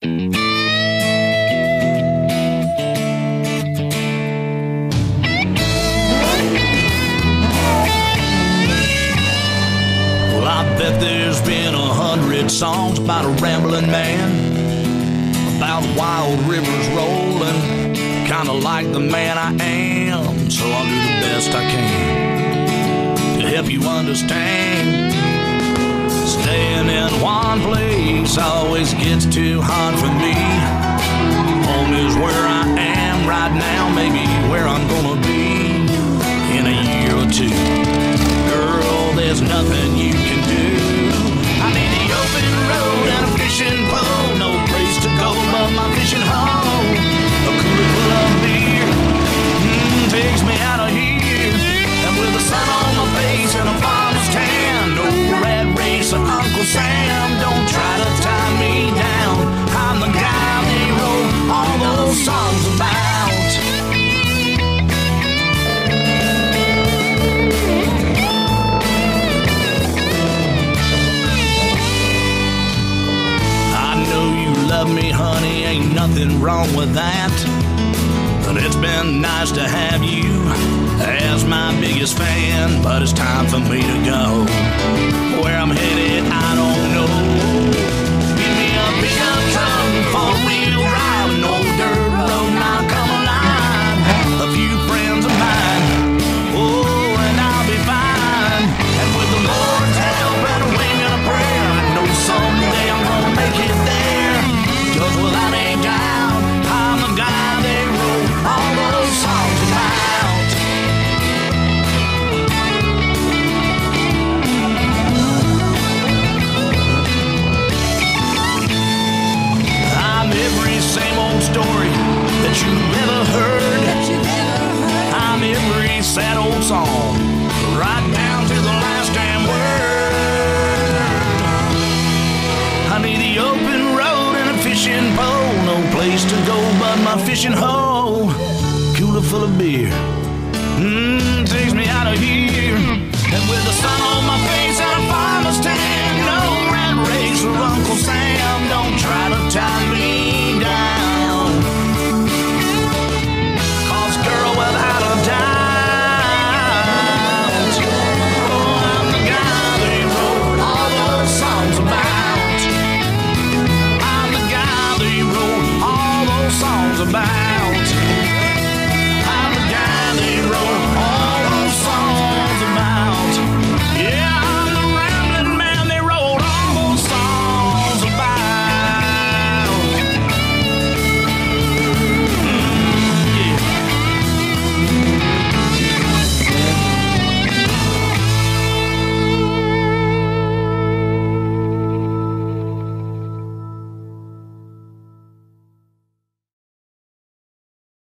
Well, I bet there's been 100 songs about a rambling man, about wild rivers rolling, kinda like the man I am. So I'll do the best I can to help you understand. Staying in one place always gets too hard for me. Home is where I am right now, maybe where I'm gonna be in a year or two. Girl, there's nothing you can do. I need the open road and a fishing pole, no place to go but my fishing hole. A cooler full of beer takes me out of here, and with the sun on my face and a farmer's tan, no rat race or Uncle Sam, don't try to tie me down. I'm the guy they wrote all those songs about. I know you love me, honey, ain't nothing wrong with that. But it's been nice to have you as my biggest fan, but it's time for me to go. Where I'm headed, I don't know. Give me a pickup truck for a real ride, no dirt road, now come alive. A few friends of mine, oh, and I'll be fine. And with the Lord's help and a wing and a prayer, I know someday I'm gonna make it there. 'Cause without a doubt, I'm the guy they wrote all those songs about. I'm every same old story that you've ever heard. I'm every sad old song, right down to the last damn word. I need the open road and a fishing pole, no place to go but my fishing hole. Cooler full of beer takes me out of here, and with the sun on my face and a farmer's tan, no rat race or Uncle Sam, don't try to tie